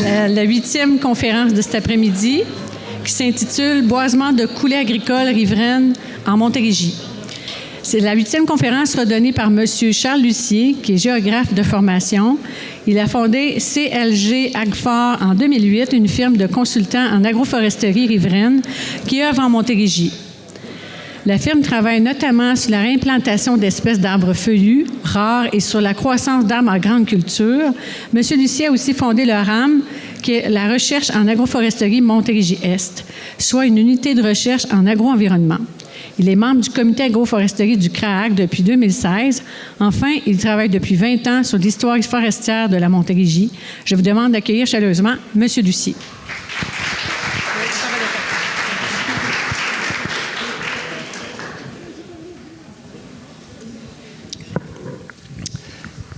la 8e conférence de cet après-midi qui s'intitule « Boisement de coulées agricoles riveraines en Montérégie ». C'est la 8e conférence sera donnée par M. Charles Lucier, qui est géographe de formation. Il a fondé CLG Agfor en 2008, une firme de consultants en agroforesterie riveraine qui œuvre en Montérégie. La firme travaille notamment sur la réimplantation d'espèces d'arbres feuillus, rares, et sur la croissance d'arbres en grande culture. M. Lucier a aussi fondé le RAM, qui est la recherche en agroforesterie Montérégie-Est, soit une unité de recherche en agro-environnement. Il est membre du comité agroforesterie du CRAAC depuis 2016. Enfin, il travaille depuis 20 ans sur l'histoire forestière de la Montérégie. Je vous demande d'accueillir chaleureusement M. Lucier.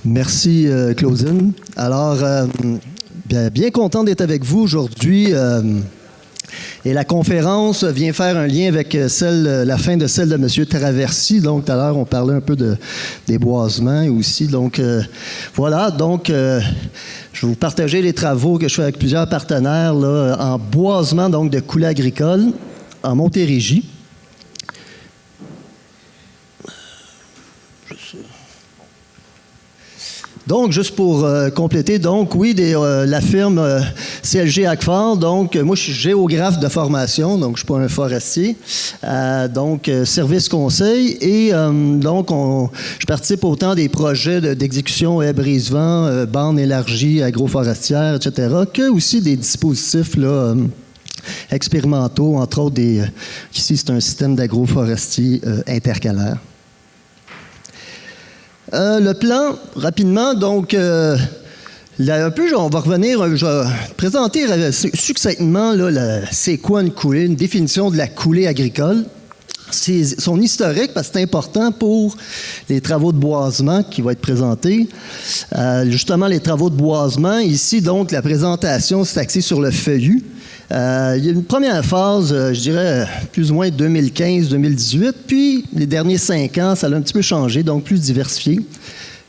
Merci, Claudine. Alors, bien content d'être avec vous aujourd'hui. Et la conférence vient faire un lien avec la fin de celle de M. Traversy. Donc, tout à l'heure, on parlait un peu des boisements aussi. Donc, voilà. Donc, je vais vous partager les travaux que je fais avec plusieurs partenaires là, en boisement donc, de coulées agricoles en Montérégie. Donc, juste pour compléter, donc, oui, la firme CLG Agfor, donc, moi, je suis géographe de formation, donc, je ne suis pas un forestier, donc, service conseil, et donc, je participe autant des projets d'exécution haie brise-vent, bande élargie, agroforestière, etc., que aussi des dispositifs, là, expérimentaux, entre autres, ici, c'est un système d'agroforestier intercalaire. Le plan, rapidement, donc, un peu, on va revenir, je vais présenter succinctement là, c'est quoi une coulée, une définition de la coulée agricole. C'est son historique, parce que c'est important pour les travaux de boisement qui vont être présentés. Justement, les travaux de boisement, ici, donc, la présentation, c'est axé sur le feuillu. Il y a une première phase, je dirais, plus ou moins 2015-2018, puis les derniers 5 ans, ça a un petit peu changé, donc plus diversifié.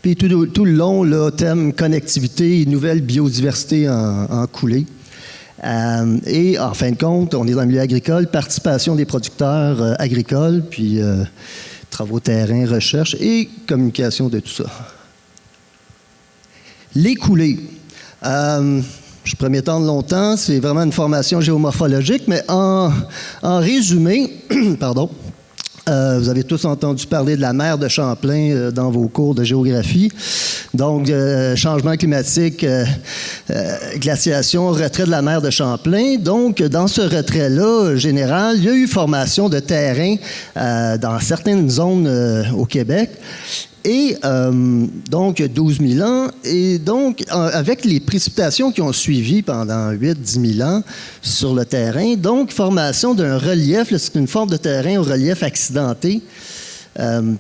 Puis tout le long, là, thème connectivité et nouvelle biodiversité en coulée. Et en fin de compte, on est dans le milieu agricole, participation des producteurs agricoles, puis travaux terrain, recherche et communication de tout ça. Les coulées. Je pourrais m'étendre longtemps, c'est vraiment une formation géomorphologique, mais en résumé, pardon, vous avez tous entendu parler de la mer de Champlain dans vos cours de géographie. Donc, changement climatique, glaciation, retrait de la mer de Champlain. Donc, dans ce retrait-là, général, il y a eu formation de terrain dans certaines zones au Québec. Et donc, 12 000 ans. Et donc, avec les précipitations qui ont suivi pendant 8-10 000 ans sur le terrain, donc, formation d'un relief, c'est une forme de terrain au relief accidenté,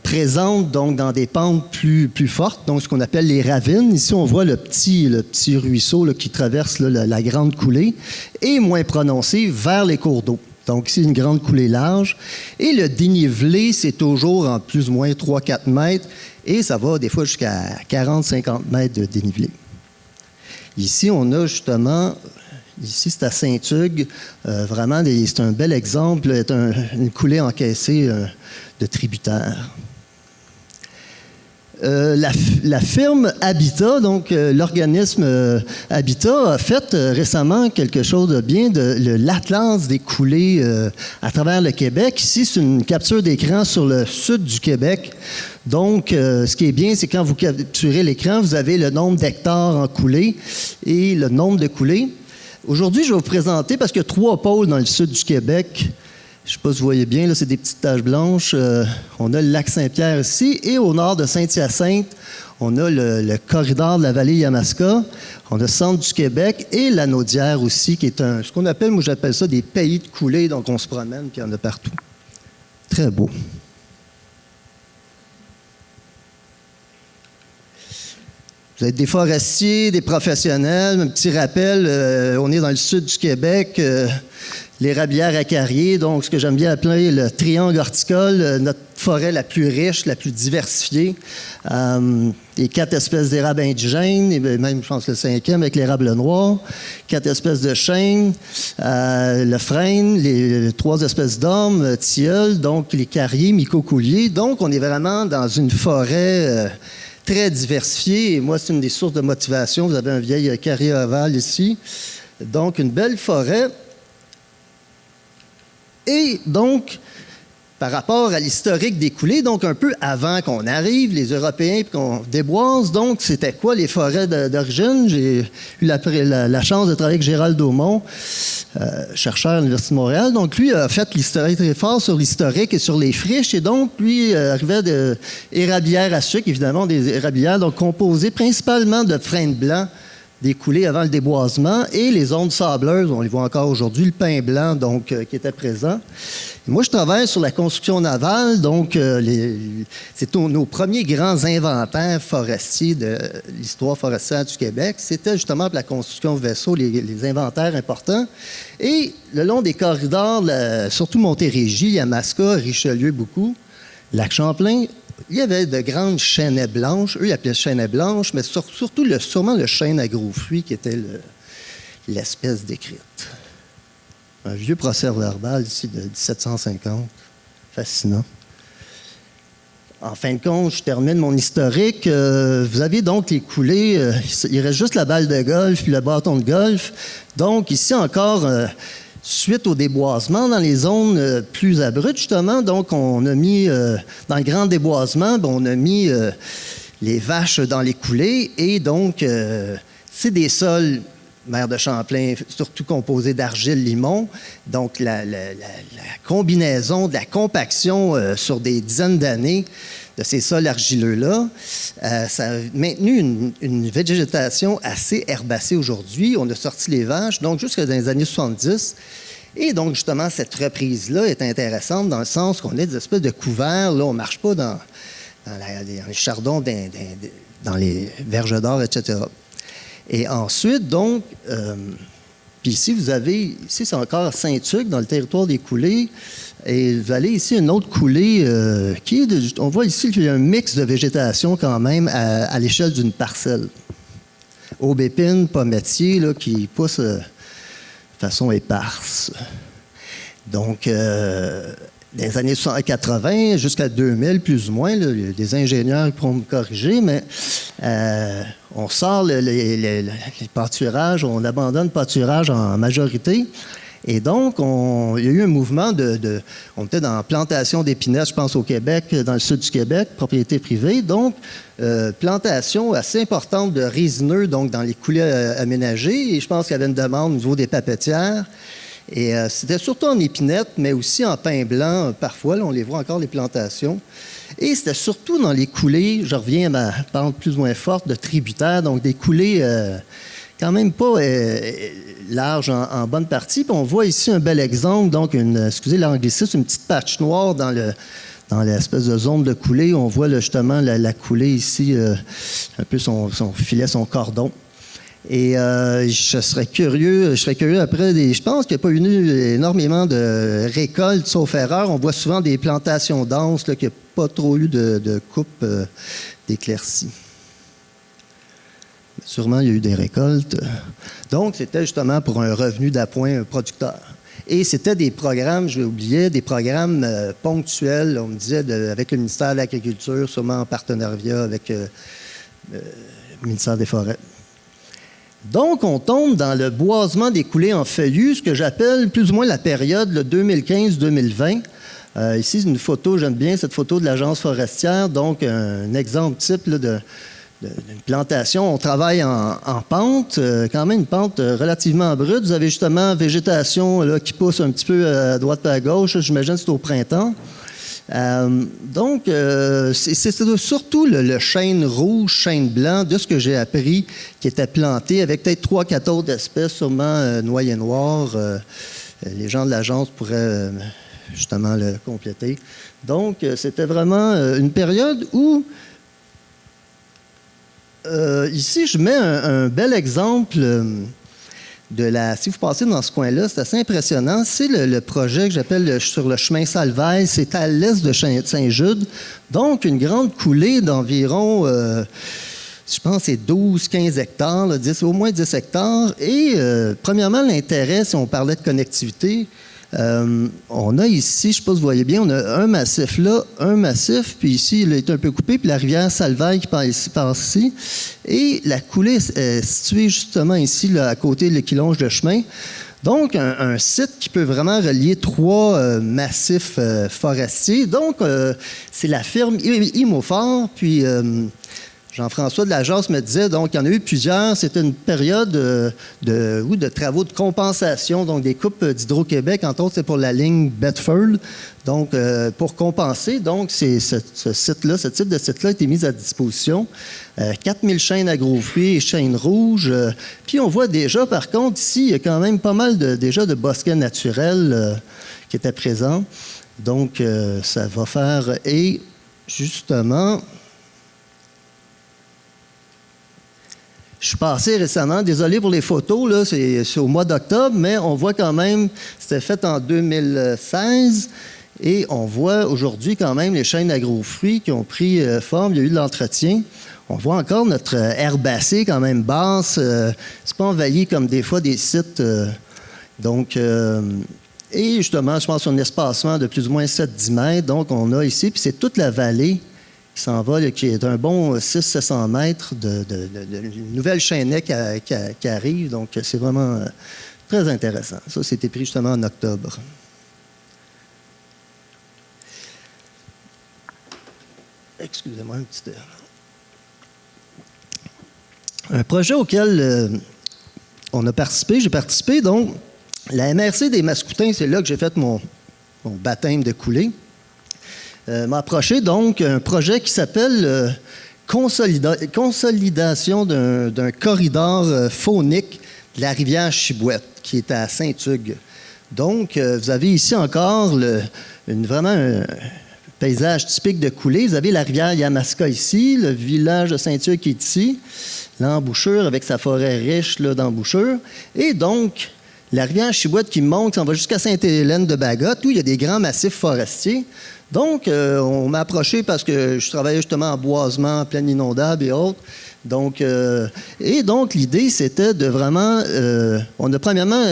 présente donc dans des pentes plus fortes, donc ce qu'on appelle les ravines. Ici, on voit le petit ruisseau là, qui traverse là, la grande coulée, et moins prononcé vers les cours d'eau. Donc, ici, une grande coulée large. Et le dénivelé, c'est toujours en plus ou moins 3-4 mètres. Et ça va des fois jusqu'à 40-50 mètres de dénivelé. Ici, on a justement, ici, c'est à Saint-Hugues, vraiment, c'est un bel exemple, une coulée encaissée de tributaires. La firme Habitat, donc l'organisme Habitat, a fait récemment quelque chose de bien, l'Atlas des coulées à travers le Québec. Ici, c'est une capture d'écran sur le sud du Québec. Donc, ce qui est bien, c'est quand vous capturez l'écran, vous avez le nombre d'hectares en coulées et le nombre de coulées. Aujourd'hui, je vais vous présenter, parce qu'il y a 3 pôles dans le sud du Québec. Je ne sais pas si vous voyez bien, là, c'est des petites taches blanches. On a le lac Saint-Pierre ici. Et au nord de Saint-Hyacinthe, on a le corridor de la vallée Yamaska. On a le centre du Québec et la Naudière aussi, qui est ce qu'on appelle, moi j'appelle ça des pays de coulées. Donc on se promène, puis il y en a partout. Très beau. Vous êtes des forestiers, des professionnels. Un petit rappel, on est dans le sud du Québec. l'érablière acariée, donc ce que j'aime bien appeler le triangle horticole, notre forêt la plus riche, la plus diversifiée. Les 4 espèces d'érables indigènes, et même, je pense, le 5e avec l'érable noir, 4 espèces de chênes, le frêne, les 3 espèces d'ormes, tilleuls, donc les carriers, micocouliers. Donc, on est vraiment dans une forêt très diversifiée. Et moi, c'est une des sources de motivation. Vous avez un vieil carrier ovale ici. Donc, une belle forêt. Et donc, par rapport à l'historique des coulées, donc un peu avant qu'on arrive, les Européens, puis qu'on déboise, donc c'était quoi les forêts d'origine? J'ai eu la chance de travailler avec Gérald Daumont, chercheur à l'Université de Montréal. Donc lui a fait l'historique très fort sur l'historique et sur les friches. Et donc, lui arrivait d'érablières à sucre, évidemment, des érablières, donc composées principalement de frênes blancs, des coulées avant le déboisement, et les zones sableuses, on les voit encore aujourd'hui, le pin blanc donc, qui était présent. Et moi, je travaille sur la construction navale, donc c'est nos premiers grands inventaires forestiers de l'histoire forestière du Québec. C'était justement pour la construction de vaisseaux, les inventaires importants. Et le long des corridors, surtout Montérégie, Yamaska, Richelieu beaucoup, Lac-Champlain, il y avait de grandes chênaies blanches. Eux, ils appelaient chênaies blanches, mais sûrement le chêne à gros fruits qui était l'espèce décrite. Un vieux procès-verbal ici de 1750. Fascinant. En fin de compte, je termine mon historique. Vous avez donc les coulées. Il reste juste la balle de golf puis le bâton de golf. Donc, ici encore... suite au déboisement dans les zones plus abruptes, justement, donc on a mis, dans le grand déboisement, on a mis les vaches dans les coulées et donc c'est des sols, maire de Champlain, surtout composés d'argile-limon. Donc la combinaison de la compaction sur des dizaines d'années de ces sols argileux-là, ça a maintenu une végétation assez herbacée aujourd'hui. On a sorti les vaches, donc jusque dans les années 70. Et donc, justement, cette reprise-là est intéressante dans le sens qu'on a des espèces de couverts. Là, on ne marche pas dans les chardons, dans les verges d'or, etc. Et ensuite, donc, puis ici, ici, c'est encore Saint-Hugues, dans le territoire des coulées. Et vous allez ici, une autre coulée on voit ici qu'il y a un mix de végétation quand même à l'échelle d'une parcelle. Aubépine, pommettier, là, qui poussent de façon éparse. Donc, dans les années 80 jusqu'à 2000, plus ou moins, là, il y a des ingénieurs qui pourront me corriger, mais on sort les pâturages, on abandonne le pâturage en majorité. Et donc, il y a eu un mouvement on était dans la plantation d'épinettes, je pense, au Québec, dans le sud du Québec, propriété privée. Donc, plantation assez importante de résineux, donc dans les coulées aménagées. Et je pense qu'il y avait une demande au niveau des papetières. Et c'était surtout en épinettes, mais aussi en pin blanc, parfois. Là, on les voit encore, les plantations. Et c'était surtout dans les coulées, je reviens à ma pente plus ou moins forte, de tributaires, donc des coulées... quand même pas large en bonne partie. Puis on voit ici un bel exemple, donc excusez l'anglicisme, une petite patch noire dans l'espèce de zone de coulée. On voit là, justement la coulée ici, un peu son filet, son cordon. Et je serais curieux après, je pense qu'il n'y a pas eu énormément de récoltes, sauf erreur. On voit souvent des plantations denses, là, qu'il n'y a pas trop eu de coupe d'éclaircies. Sûrement, il y a eu des récoltes. Donc, c'était justement pour un revenu d'appoint producteur. Et c'était des programmes, je oubliais, des programmes ponctuels, on me disait, avec le ministère de l'Agriculture, sûrement en partenariat avec le ministère des Forêts. Donc, on tombe dans le boisement des coulées en feuillus, ce que j'appelle plus ou moins la période 2015-2020. Ici, c'est une photo, j'aime bien cette photo de l'Agence forestière, donc un exemple type là, d'une plantation. On travaille en pente, quand même une pente relativement brute. Vous avez justement végétation là, qui pousse un petit peu à droite et à gauche. J'imagine que c'est au printemps. Donc, c'est surtout le chêne rouge, chêne blanc, de ce que j'ai appris, qui était planté avec peut-être 3-4 autres espèces, sûrement noyer noir. Les gens de l'agence pourraient justement le compléter. Donc, c'était vraiment une période où ici, je mets un bel exemple si vous passez dans ce coin-là, c'est assez impressionnant. C'est le projet que j'appelle sur le chemin Salvaille. C'est à l'est de Saint-Jude. Donc, une grande coulée d'environ, je pense, c'est 12-15 hectares, là, au moins 10 hectares. Et premièrement, l'intérêt, si on parlait de connectivité, on a ici, je ne sais pas si vous voyez bien, on a un massif là, un massif, puis ici, il est un peu coupé, puis la rivière Salvaille qui passe ici. Et la coulée est située justement ici, là, à côté de l'équilonge de chemin. Donc, un site qui peut vraiment relier 3 massifs forestiers. Donc, c'est la firme Imofort, puis Jean-François de la Jasse me disait, donc, il y en a eu plusieurs. C'était une période de travaux de compensation, donc des coupes d'Hydro-Québec, entre autres, c'est pour la ligne Bedford. Donc, pour compenser, donc, ce site-là, ce type de site-là a été mis à disposition. 4000 chênes à gros fruits et chênes rouges. Puis, on voit déjà, par contre, ici, il y a quand même pas mal déjà de bosquets naturels qui étaient présents. Donc, ça va faire... Et, justement... Je suis passé récemment, désolé pour les photos, là, c'est au mois d'octobre, mais on voit quand même, c'était fait en 2016, et on voit aujourd'hui quand même les chênes à gros fruits qui ont pris forme, il y a eu de l'entretien. On voit encore notre herbacée quand même basse, c'est pas envahi comme des fois des sites. Et justement, je pense qu'on a un espacement de plus ou moins 7-10 mètres, donc on a ici, puis c'est toute la vallée qui s'en va, là, qui est un bon 600-700 mètres de nouvelle chaînette qui arrive. Donc, c'est vraiment très intéressant. Ça, c'était pris justement en octobre. Excusez-moi un petit Un projet auquel on a participé, j'ai participé, donc, la MRC des Mascoutins, c'est là que j'ai fait mon baptême de coulée. M'a approché donc un projet qui s'appelle consolidation d'un corridor faunique de la rivière Chibouette, qui est à Saint-Hugues. Donc, vous avez ici encore vraiment un paysage typique de coulée. Vous avez la rivière Yamaska ici, le village de Saint-Hugues qui est ici, l'embouchure avec sa forêt riche d'embouchure. Et donc, la rivière Chibouette qui monte, ça va jusqu'à Sainte-Hélène-de-Bagotte, où il y a des grands massifs forestiers. Donc, on m'a approché parce que je travaillais justement en boisement, en plaine inondable et autres. Donc, l'idée, c'était de vraiment... on a premièrement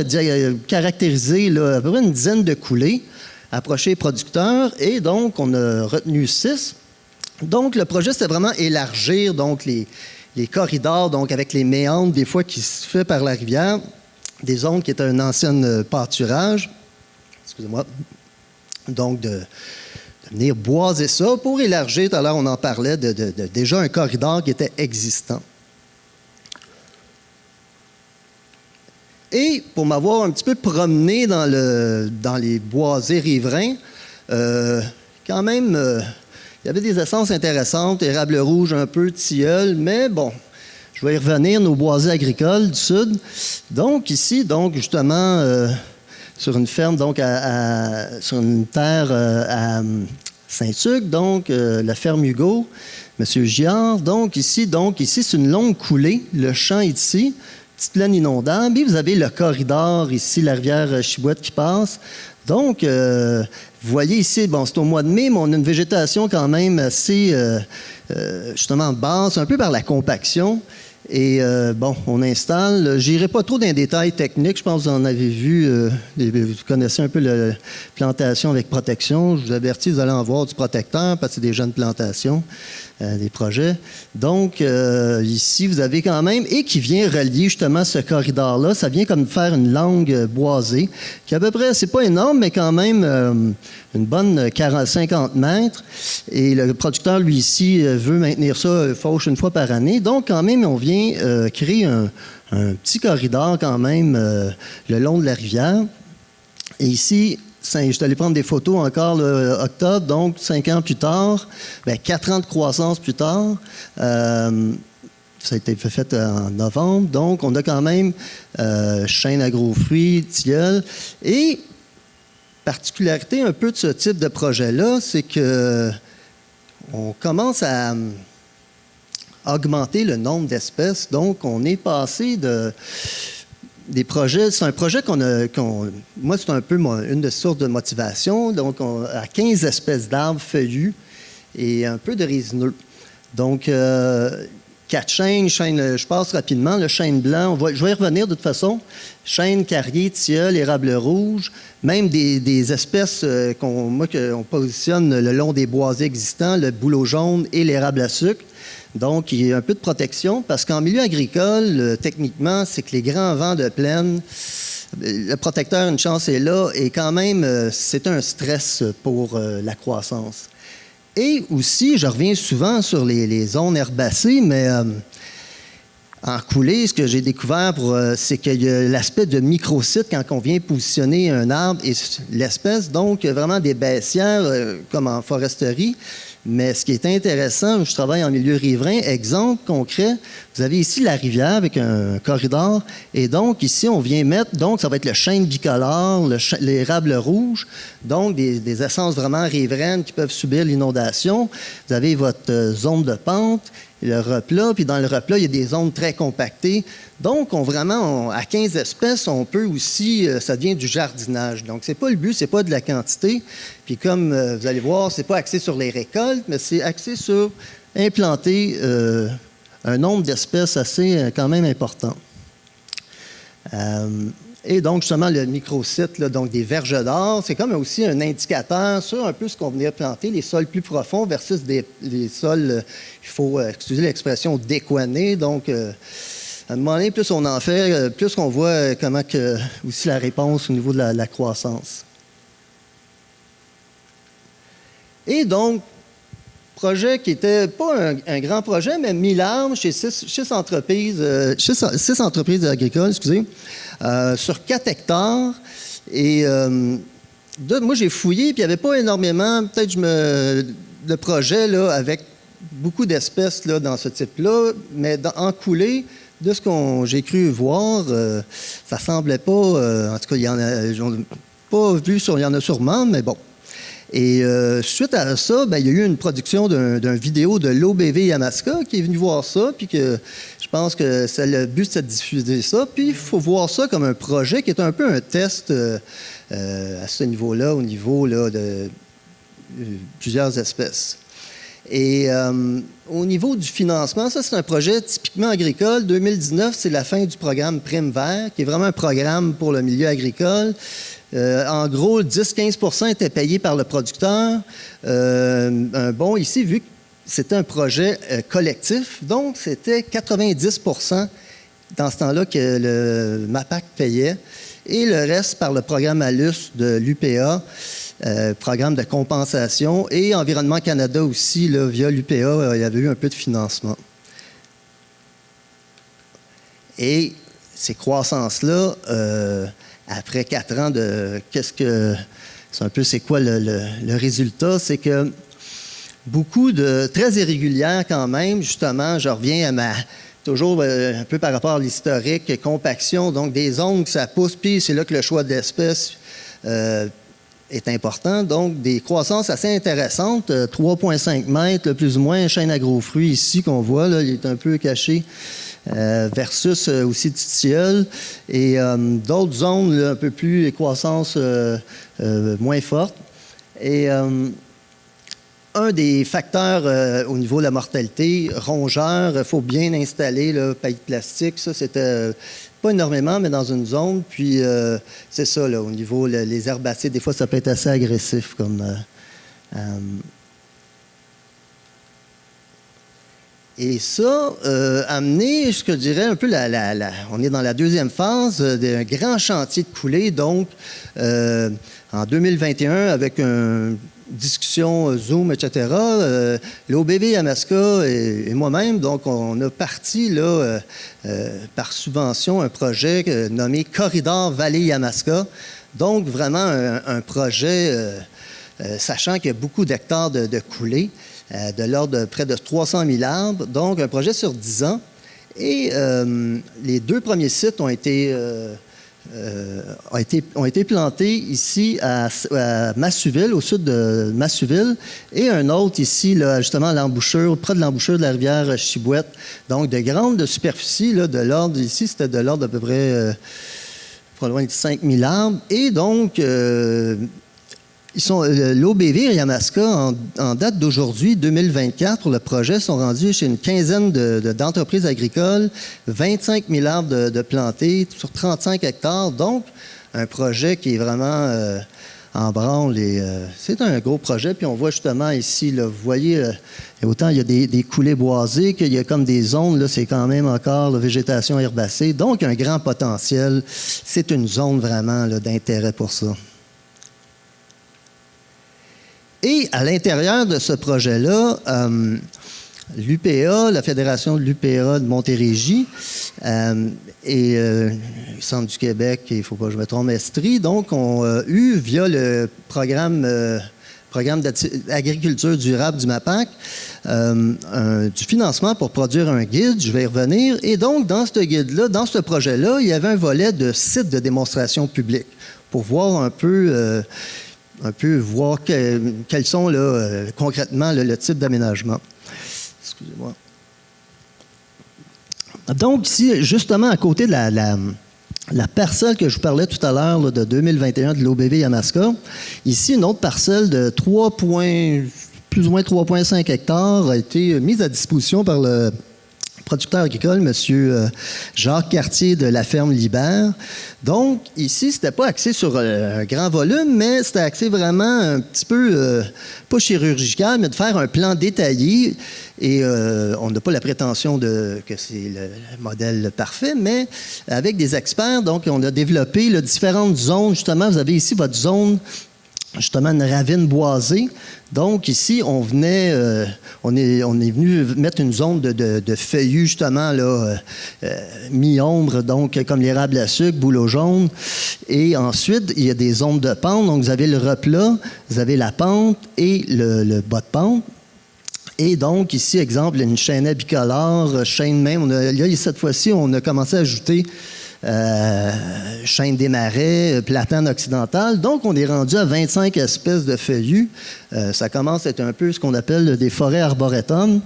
caractérisé à peu près une dizaine de coulées, approché les producteurs, et donc, on a retenu 6. Donc, le projet, c'était vraiment élargir donc, les corridors, donc avec les méandres, des fois, qui se fait par la rivière, des zones qui étaient un ancien pâturage. Excusez-moi. Donc, de venir boiser ça pour élargir. Tout à l'heure, on en parlait de déjà un corridor qui était existant. Et pour m'avoir un petit peu promené dans les boisés riverains, quand même, il y avait des essences intéressantes, érable rouge un peu, tilleul, mais bon, je vais y revenir, nos boisés agricoles du Sud. Donc ici, justement... sur une ferme, donc, sur une terre à Saint-Hugues, donc, la ferme Hugo, M. Giard. Donc, ici, c'est une longue coulée. Le champ est ici, petite plaine inondable. Et vous avez le corridor ici, la rivière Chibouette qui passe. Donc, vous voyez ici, bon, c'est au mois de mai, mais on a une végétation quand même assez, justement, basse, un peu par la compaction. Et on installe. Je n'irai pas trop dans les détails techniques. Je pense que vous en avez vu. Vous connaissez un peu la plantation avec protection. Je vous avertis, vous allez en voir du protecteur parce que c'est des jeunes plantations, des projets. Donc, ici, vous avez quand même, et qui vient relier justement ce corridor-là. Ça vient comme faire une langue boisée, qui à peu près, c'est pas énorme, mais quand même une bonne 50 mètres. Et le producteur, lui, ici, veut maintenir ça, fauche une fois par année. Donc, quand même, on vient créer un petit corridor quand même le long de la rivière. Et ici, je suis allé prendre des photos encore octobre, donc 5 ans plus tard, 4 ans de croissance plus tard. Ça a été fait en novembre. Donc, on a quand même chêne à gros fruits, tilleul. Et particularité un peu de ce type de projet-là, c'est que on commence à augmenter le nombre d'espèces. Donc, on est passé des projets. C'est un projet moi, c'est un peu une des sources de motivation. Donc, on a 15 espèces d'arbres feuillus et un peu de résineux. Donc, 4 chênes, je passe rapidement, le chêne blanc, je vais y revenir de toute façon, chêne, carrier, tilleul, érable rouge, même des espèces qu'on positionne le long des boisés existants, le bouleau jaune et l'érable à sucre. Donc, il y a un peu de protection, parce qu'en milieu agricole, techniquement, c'est que les grands vents de plaine, le protecteur, une chance est là, et quand même, c'est un stress pour la croissance. Et aussi, je reviens souvent sur les zones herbacées, mais en coulée, ce que j'ai découvert, c'est qu'il y a l'aspect de microsite quand on vient positionner un arbre et l'espèce, donc vraiment des baissières comme en foresterie. Mais ce qui est intéressant, je travaille en milieu riverain, exemple concret, vous avez ici la rivière avec un corridor, et donc ici on vient mettre, donc ça va être le chêne bicolore, l'érable rouge, donc des essences vraiment riveraines qui peuvent subir l'inondation. Vous avez votre zone de pente, le replat, puis dans le replat, il y a des zones très compactées. Donc, à 15 espèces, on peut aussi, ça devient du jardinage. Donc, c'est pas le but, c'est pas de la quantité. Puis comme vous allez voir, c'est pas axé sur les récoltes, mais c'est axé sur implanter un nombre d'espèces assez quand même important. Et donc, justement, le microsite, donc des verges d'or, c'est comme aussi un indicateur sur un peu ce qu'on venait planter, les sols plus profonds versus les sols, il faut excusez l'expression, décoinés. Donc, à un moment donné, plus on en fait, plus on voit comment aussi la réponse au niveau de la croissance. Et donc, projet qui n'était pas un grand projet, mais 1000 arbres chez 6 entreprises, 6 entreprises agricoles, sur 4 hectares. Et moi, j'ai fouillé, puis il n'y avait pas énormément, de projets là, avec beaucoup d'espèces là, dans ce type-là, mais en coulée, de ce que j'ai cru voir, ça semblait pas, en tout cas, il y en a, pas vu, il y en a sûrement, mais bon. Et suite à ça, il y a eu une production d'un vidéo de l'OBV Yamaska qui est venu voir ça, puis que je pense que c'est le but, c'est de diffuser ça. Puis il faut voir ça comme un projet qui est un peu un test à ce niveau-là, au niveau là, de plusieurs espèces. Et au niveau du financement, ça, c'est un projet typiquement agricole. 2019, c'est la fin du programme Prime Vert, qui est vraiment un programme pour le milieu agricole. En gros, 10-15 % étaient payés par le producteur. Ici, vu que c'était un projet collectif, donc c'était 90 % dans ce temps-là que le MAPAC payait, et le reste par le programme ALUS de l'UPA, programme de compensation, et Environnement Canada aussi, là, via l'UPA, il y avait eu un peu de financement. Et ces croissances-là, après 4 ans de c'est quoi le résultat, c'est que beaucoup de très irrégulières quand même, justement, je reviens à toujours un peu par rapport à l'historique, compaction, donc des zones que ça pousse, puis c'est là que le choix d'espèces est important. Donc, des croissances assez intéressantes, 3,5 mètres, plus ou moins, un chêne à gros fruits ici qu'on voit, là, il est un peu caché, versus aussi du tilleul. Et d'autres zones, là, un peu plus, les croissances moins fortes. Et un des facteurs au niveau de la mortalité, rongeurs, il faut bien installer le paille de plastique. Ça, c'était pas énormément, mais dans une zone. Puis, c'est ça, là, au niveau les herbacées, des fois, ça peut être assez agressif. Et ça, amené, je dirais, un peu, on est dans la deuxième phase d'un grand chantier de coulée. Donc, en 2021, avec une discussion Zoom, etc., l'OBV Yamaska et moi-même, donc, on a parti, là, par subvention, un projet nommé Corridor Vallée-Yamaska. Donc, vraiment un projet, sachant qu'il y a beaucoup d'hectares de coulées, de l'ordre de près de 300 000 arbres, donc un projet sur 10 ans. Et les 2 premiers sites ont été ont été plantés ici à Massuville, au sud de Massuville, et un autre ici, là, justement, à l'embouchure, près de l'embouchure de la rivière Chibouette. Donc, de grandes superficies, là, de l'ordre, ici, c'était de l'ordre d'à peu près pas loin de 5000 arbres. Et donc, l'OBV et Yamaska, en date d'aujourd'hui, 2024, pour le projet, sont rendus chez une quinzaine d'entreprises agricoles, 25 000 arbres de plantés sur 35 hectares. Donc, un projet qui est vraiment en branle. C'est un gros projet. Puis on voit justement ici, là, vous voyez, autant il y a des coulées boisées qu'il y a comme des zones, là, c'est quand même encore la végétation herbacée. Donc, un grand potentiel. C'est une zone vraiment là, d'intérêt pour ça. Et à l'intérieur de ce projet-là, l'UPA, la Fédération de l'UPA de Montérégie et le Centre du Québec, il ne faut pas que je me trompe, Estrie, donc ont eu, via le programme d'agriculture durable du MAPAC, du financement pour produire un guide, je vais y revenir. Et donc, dans ce guide-là, dans ce projet-là, il y avait un volet de site de démonstration publique pour voir un peu voir quels sont là, concrètement le type d'aménagement. Excusez-moi. Donc, ici, justement, à côté de la parcelle que je vous parlais tout à l'heure là, de 2021 de l'OBV Yamaska, ici, une autre parcelle de plus ou moins 3,5 hectares a été mise à disposition par le producteur agricole, M. Jacques Cartier de la ferme Libert. Donc, ici, c'était pas axé sur un grand volume, mais c'était axé vraiment un petit peu, pas chirurgical, mais de faire un plan détaillé. Et on n'a pas la prétention que c'est le modèle parfait, mais avec des experts, donc on a développé là, différentes zones. Justement, vous avez ici votre zone, justement, une ravine boisée. Donc, ici, on est venu mettre une zone de feuillus, justement, là, mi-ombre, donc, comme l'érable à sucre, bouleau jaune. Et ensuite, il y a des zones de pente. Donc, vous avez le replat, vous avez la pente et le bas de pente. Et donc, ici, exemple, une chaîne bicolore, chaîne même. Là, cette fois-ci, on a commencé à ajouter chêne des marais, platane occidental. Donc, on est rendu à 25 espèces de feuillus. Ça commence à être un peu ce qu'on appelle des forêts arboretums.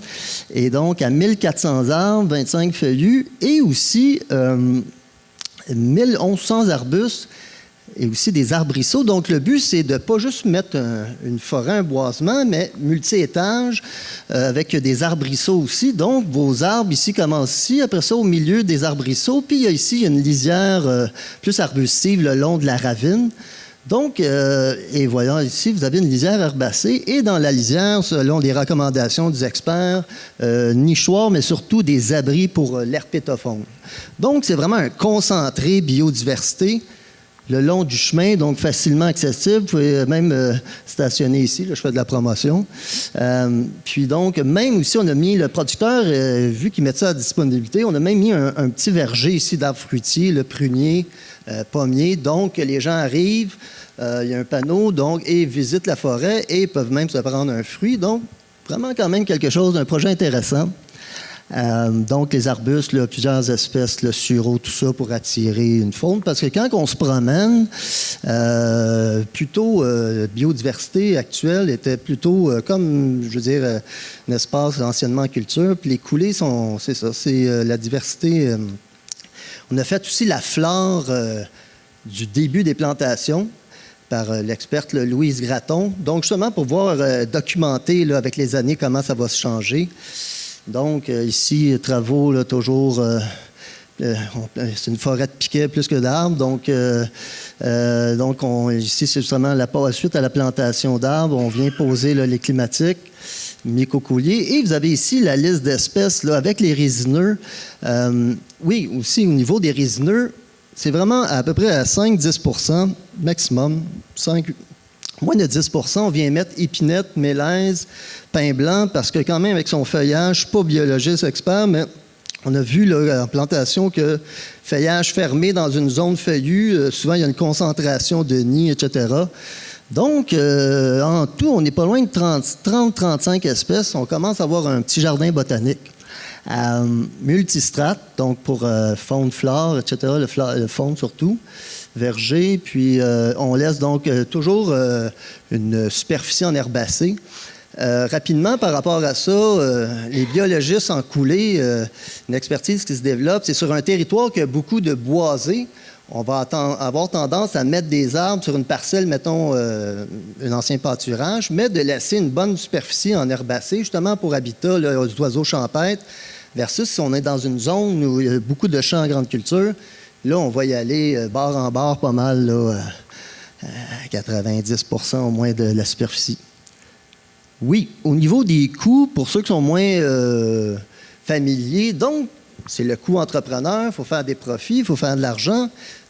Et donc, à 1400 arbres, 25 feuillus, et aussi 1100 arbustes, et aussi des arbrisseaux. Donc, le but, c'est de ne pas juste mettre une forêt, un boisement, mais multi-étages, avec des arbrisseaux aussi. Donc, vos arbres ici commencent ici, après ça, au milieu des arbrisseaux. Puis, il y a une lisière plus arbustive le long de la ravine. Donc, et voyons ici, vous avez une lisière herbacée. Et dans la lisière, selon les recommandations des experts, nichoirs, mais surtout des abris pour l'herpétofaune. Donc, c'est vraiment un concentré biodiversité le long du chemin, donc facilement accessible. Vous pouvez même stationner ici. Là, je fais de la promotion. Puis donc, même aussi, on a mis le producteur, vu qu'il met ça à disponibilité, on a même mis un petit verger ici d'arbres fruitiers, le prunier, pommier. Donc, les gens arrivent, il y a un panneau, donc, et visitent la forêt et peuvent même se prendre un fruit. Donc, vraiment quand même quelque chose, un projet intéressant. Donc, les arbustes, là, plusieurs espèces, le sureau, tout ça pour attirer une faune. Parce que quand on se promène, plutôt, biodiversité actuelle était plutôt comme, je veux dire, un espace anciennement en culture. Puis les coulées c'est ça, c'est la diversité. On a fait aussi la flore du début des plantations par l'experte Louise Gratton. Donc, justement, pour voir documenter là, avec les années comment ça va se changer. Donc, ici, travaux, là, toujours, c'est une forêt de piquets plus que d'arbres. Donc, ici, c'est justement suite à la plantation d'arbres, on vient poser là, les climatiques, mycocouliers. Et vous avez ici la liste d'espèces là, avec les résineux. Oui, aussi, au niveau des résineux, c'est vraiment à peu près à 5-10 maximum, moins de 10 on vient mettre épinette, mélèze, pin blanc, parce que quand même, avec son feuillage, je ne suis pas biologiste expert, mais on a vu là, en plantation que feuillage fermé dans une zone feuillue, souvent il y a une concentration de nids, etc. Donc, en tout, on n'est pas loin de 30-35 espèces. On commence à avoir un petit jardin botanique multistrate, donc pour faune, flore, etc., le faune surtout, verger, puis on laisse donc toujours une superficie en herbacée. Rapidement, par rapport à ça, les biologistes en coulée, une expertise qui se développe, c'est sur un territoire qui a beaucoup de boisés. On va avoir tendance à mettre des arbres sur une parcelle, mettons un ancien pâturage, mais de laisser une bonne superficie en herbacée, justement pour habitat d'oiseaux champêtres, versus si on est dans une zone où il y a beaucoup de champs en grande culture, là, on va y aller bord en bord pas mal, là, à 90% au moins de la superficie. Oui, au niveau des coûts, pour ceux qui sont moins familiers, donc, c'est le coût entrepreneur, il faut faire des profits, il faut faire de l'argent.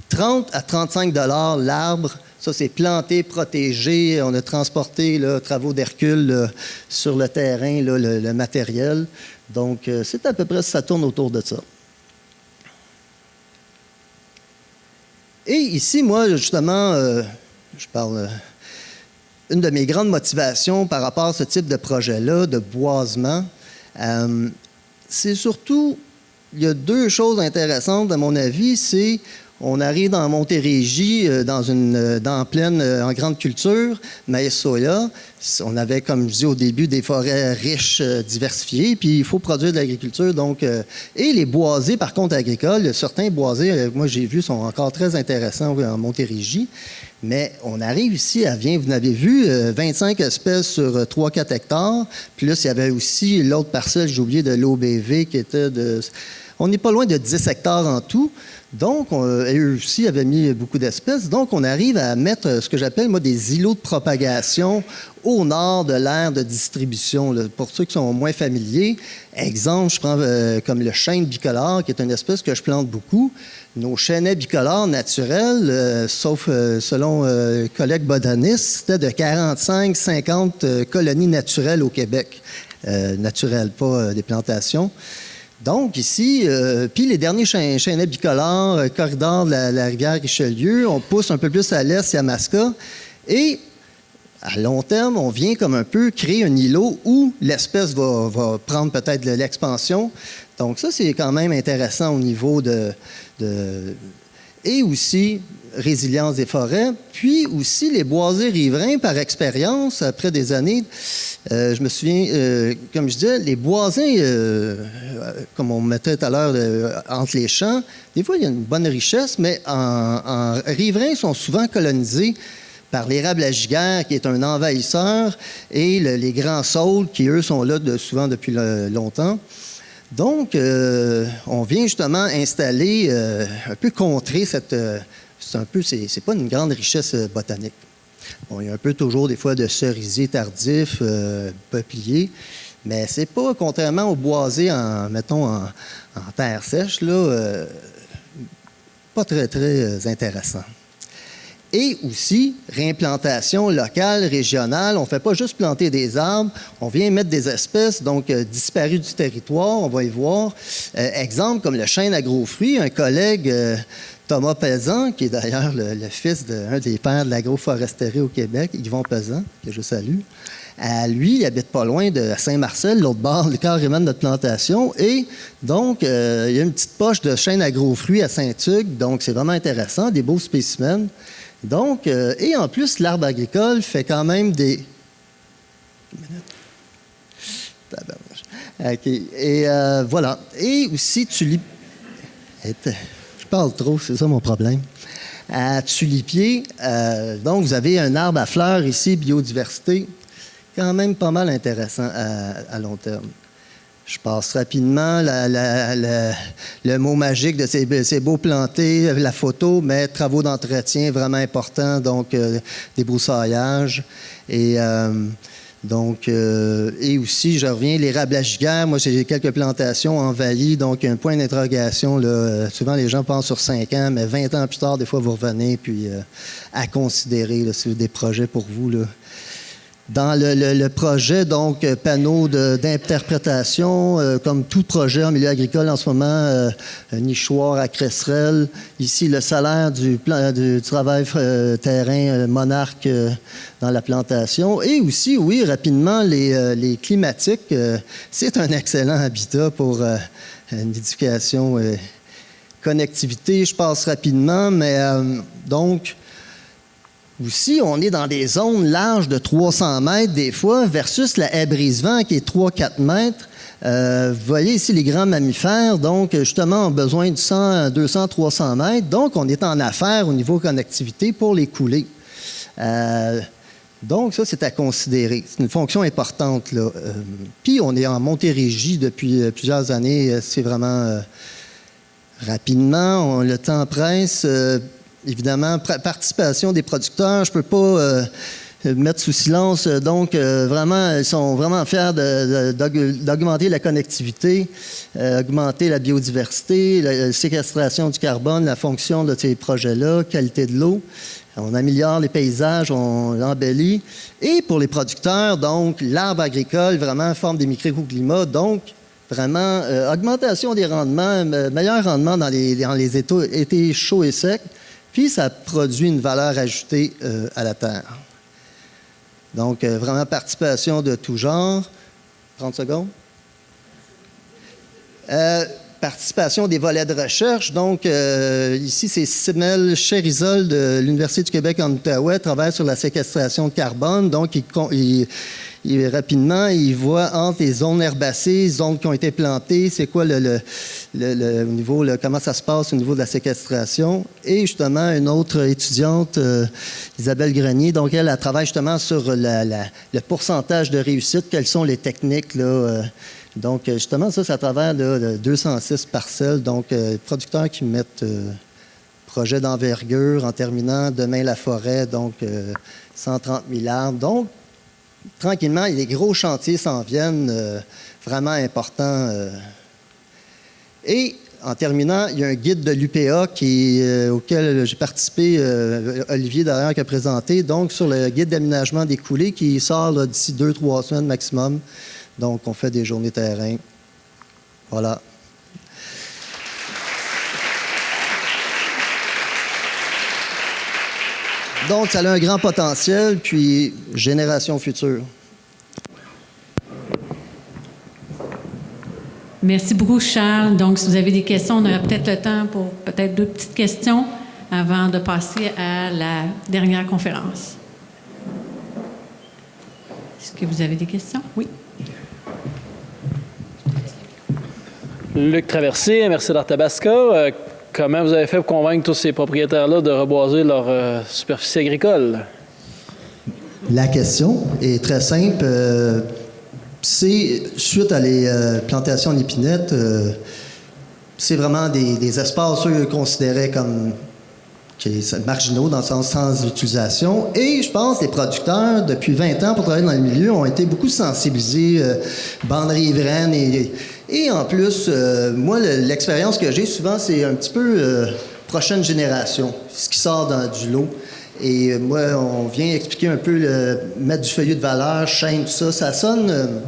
30 à 35 $ l'arbre, ça c'est planté, protégé, on a transporté là, travaux d'Hercule sur le terrain, là, le matériel. Donc, c'est à peu près, ça tourne autour de ça. Et ici, moi, justement, je parle... une de mes grandes motivations par rapport à ce type de projet-là, de boisement, c'est surtout, il y a deux choses intéressantes à mon avis, c'est on arrive dans Montérégie, dans pleine, en grande culture, maïs soya. On avait, comme je dis au début, des forêts riches, diversifiées, puis il faut produire de l'agriculture. Donc, et les boisés, par contre, agricoles, certains boisés, moi j'ai vu, sont encore très intéressants en Montérégie. Mais on arrive ici vous avez vu, 25 espèces sur 3-4 hectares. Puis là, il y avait aussi l'autre parcelle, j'ai oublié, de l'OBV, qui était de... On n'est pas loin de 10 hectares en tout. Donc, eux aussi avaient mis beaucoup d'espèces. Donc, on arrive à mettre ce que j'appelle, moi, des îlots de propagation au nord de l'aire de distribution. Là. Pour ceux qui sont moins familiers, exemple, je prends comme le chêne bicolore, qui est une espèce que je plante beaucoup. Nos chênaies bicolores naturels, sauf selon collègue botaniste, c'était de 45-50 colonies naturelles au Québec. Naturelles, pas des plantations. Donc, ici, puis les derniers chênaies bicolores, corridor de la rivière Richelieu, on pousse un peu plus à l'est, Yamaska, et à long terme, on vient comme un peu créer un îlot où l'espèce va prendre peut-être de l'expansion. Donc, ça, c'est quand même intéressant au niveau et aussi, résilience des forêts, puis aussi les boisés riverains, par expérience, après des années, je me souviens, comme je disais, les boisés, comme on mettait tout à l'heure entre les champs, des fois, il y a une bonne richesse, mais en riverains, sont souvent colonisés par l'érable à giguère, qui est un envahisseur, et les grands saules, qui, eux, sont là souvent depuis longtemps. Donc, on vient justement installer, un peu contrer cette... c'est pas une grande richesse botanique. Bon, il y a un peu toujours des fois de cerisiers tardifs, peupliers, mais c'est pas, contrairement aux boisés en terre sèche, là, pas très, très intéressant. Et aussi, réimplantation locale, régionale. On ne fait pas juste planter des arbres, on vient mettre des espèces, donc disparues du territoire, on va y voir. Exemple, comme le chêne à gros fruits, un collègue, Thomas Pesan, qui est d'ailleurs le fils d'un des pères de l'agroforesterie au Québec, Yvon Pesan, que je salue. Lui, il habite pas loin de Saint-Marcel, l'autre bord, carrément de notre plantation. Et donc, il y a une petite poche de chêne à gros fruits à Saint-Hugues, donc c'est vraiment intéressant, des beaux spécimens. Donc, et en plus, l'arbre agricole fait quand même des... OK. Et voilà. Et aussi, je parle trop, c'est ça mon problème. À tulipier, donc vous avez un arbre à fleurs ici, biodiversité, quand même pas mal intéressant à long terme. Je passe rapidement le mot magique de ces beaux plantés, la photo, mais travaux d'entretien vraiment importants, donc des broussaillards. Et aussi, je reviens, l'érable à giguère. Moi, j'ai quelques plantations envahies, donc un point d'interrogation. Souvent, les gens pensent sur 5 ans, mais 20 ans plus tard, des fois, vous revenez, puis à considérer là, c'est des projets pour vous. Là. Dans le projet, donc, panneau d'interprétation, comme tout projet en milieu agricole en ce moment, nichoir à Cresserelle. Ici, le salaire du travail terrain monarque dans la plantation. Et aussi, oui, rapidement, les climatiques. C'est un excellent habitat pour une éducation, connectivité. Je passe rapidement, mais donc... Aussi, on est dans des zones larges de 300 mètres des fois versus la haie brise-vent qui est 3-4 mètres. Vous voyez ici les grands mammifères, donc justement, ont besoin de 100, 200, 300 mètres. Donc, on est en affaire au niveau connectivité pour les coulées. Donc, ça, c'est à considérer. C'est une fonction importante, là. Puis, on est en Montérégie depuis plusieurs années. C'est vraiment rapidement. Le temps presse. Évidemment, participation des producteurs, je ne peux pas mettre sous silence. Donc, vraiment, ils sont vraiment fiers d'augmenter la connectivité, augmenter la biodiversité, la séquestration du carbone, la fonction de ces projets-là, qualité de l'eau. On améliore les paysages, on embellit. Et pour les producteurs, donc, l'arbre agricole, vraiment, forme des microclimats. Donc, vraiment, augmentation des rendements, meilleur rendement dans les étés chauds et secs. Puis, ça produit une valeur ajoutée à la terre. Donc, vraiment participation de tout genre. 30 secondes. Participation des volets de recherche. Donc, ici, c'est Simel Cherizol de l'Université du Québec en Outaouais, travaille sur la séquestration de carbone. Donc, rapidement, il voit entre les zones herbacées, les zones qui ont été plantées, c'est quoi au niveau, comment ça se passe au niveau de la séquestration. Et justement, une autre étudiante, Isabelle Grenier, donc elle travaille justement sur le pourcentage de réussite, quelles sont les techniques, là. Donc, justement, ça, c'est à travers de 206 parcelles. Donc, producteurs qui mettent projet d'envergure en terminant demain la forêt, donc 130 000 arbres. Donc, tranquillement, les gros chantiers s'en viennent, vraiment importants. Et en terminant, il y a un guide de l'UPA auquel j'ai participé, Olivier d'ailleurs qui a présenté, donc sur le guide d'aménagement des coulées qui sort là, d'ici 2-3 semaines maximum. Donc, on fait des journées terrain. Voilà. Donc, ça a un grand potentiel, puis génération future. Merci beaucoup, Charles. Donc, si vous avez des questions, on aura peut-être le temps pour peut-être 2 petites questions avant de passer à la dernière conférence. Est-ce que vous avez des questions? Oui. Luc Traversé, merci d'Arthabasca. Comment vous avez fait pour convaincre tous ces propriétaires-là de reboiser leur superficie agricole? La question est très simple. C'est suite à les plantations d'épinettes, c'est vraiment des espaces considérés comme marginaux dans le sens sans utilisation. Et je pense que les producteurs, depuis 20 ans pour travailler dans le milieu, ont été beaucoup sensibilisés, banderies riveraines et en plus, moi, l'expérience que j'ai souvent, c'est un petit peu prochaine génération, ce qui sort du lot. Et moi, on vient expliquer un peu, mettre du feuillet de valeur, chaîne, tout ça. Ça sonne...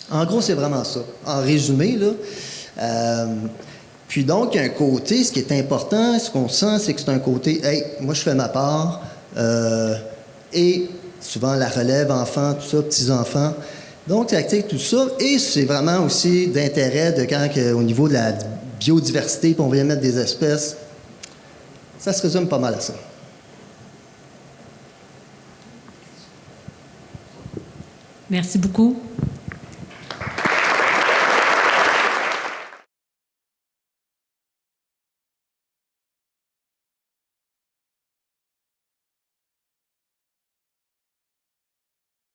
en gros, c'est vraiment ça. En résumé, là. Puis donc, il y a un côté, ce qui est important, ce qu'on sent, c'est que c'est un côté, hey, moi, je fais ma part. Et souvent, la relève, enfants, tout ça, petits-enfants. Donc, ça active tout ça. Et c'est vraiment aussi d'intérêt au niveau de la biodiversité, puis on vient mettre des espèces. Ça se résume pas mal à ça. Merci beaucoup.